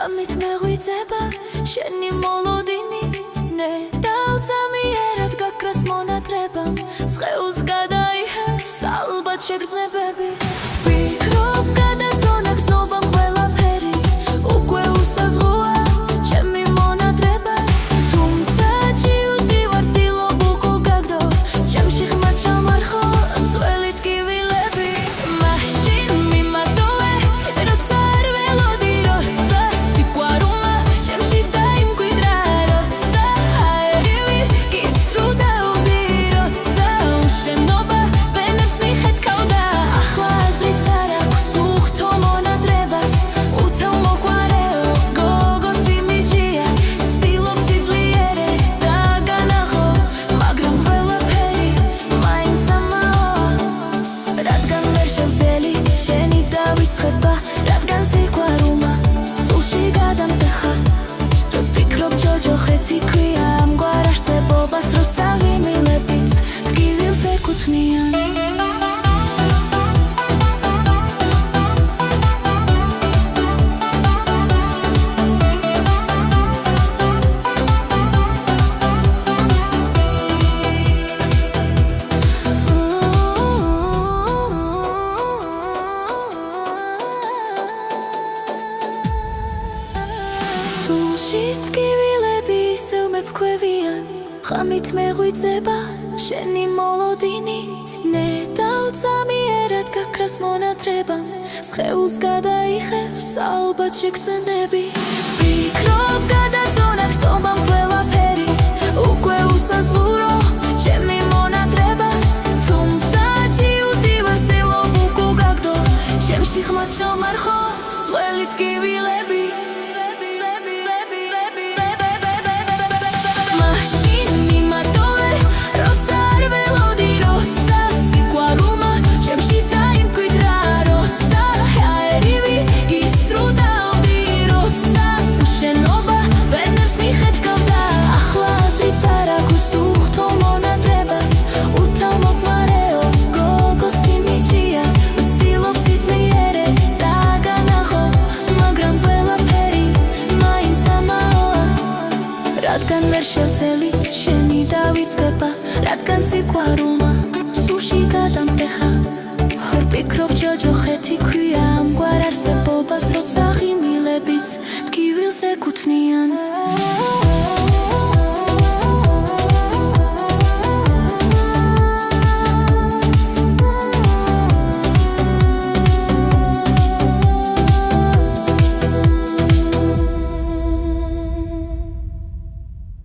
ამით მეღვიძება შენი მოლოდინით ნედავწამიერად გაქრას მონათრებამ სხეულს გადაიხევს ალბათ შეგრძნებები ვფიქრობ გადაწონა გზნობამ ყველაფერი უკვე უსაზღოა ჩემი მონათრებაც თუმცა ჭიუტი ვარ ცდილობ უკულ გაგდო ჩემში ხმა ჩამარხო ძველი ტკივილები მაშინ მიმატოვე როცა არ ველოდი როცა სიყვარულმა ჩემში დაიმკვიდრა როცა აერივი გისრუდავდი როცა უშენობა ვენებს მიხეთქავდა ახლა აზრიც არ აქვს უხთო მონათრებას უთავ მოყვარეო გოგოს იმიჯია ცდილობ სიძლიერე დაგანახო მაგრამ ყველაფერი მაინც ამაოა რადგან ვერ შევძელი შენი დავიწყება რადგან სიყვარულმა სულში გადამტეხა რო ვფიქრობ ჯოჯოხეთი ქვია ამგვარ არსებობას როცა ღიმილებიც ტკივილს ეკუთვნიან სულში ტკივილები ისევ მეფქვევიან ხამით მეღვიძება შენი მოლოდინით ნედავწამიერად გაქრას მონათრებამ სხეულს გადაიხევს ალბათ შეგრძნები ვფიქრობ გადაწონა გზნობამ ყველაფერი უკვე უსაზღურო ჩემი მონათრებაც თუმცა ჭიუტი ვარ ცდილობ უკულ გაგდო ჩემში ხმა ჩამარხო ძველი ტკივილები მაშინ მიმატოვე როცა არ ველოდი როცა სიყვარულმა ჩემში დაიმკვიდრა როცა აერივი გისრუდავდი როცა უშენობა ვენებს მიხეთქავდა ახლა აზრიც არ აქვს უხთო მონათრებას უთავ მოყვარეო გოგოს იმიჯია ვცდილობ სიძლიერე დაგანახო მაგრამ ყველაფერი მაინც ამაოა რადგან ვერ შევძელი შენი დავიწყება რადგან სიყვარულმა სულში გადამტეხა ხარ ვფიქრობ ჯოჯოხეთი ქვია ამგვარ არსებობას როცა ღიმილებიც ტკივილს ეკუთვნიან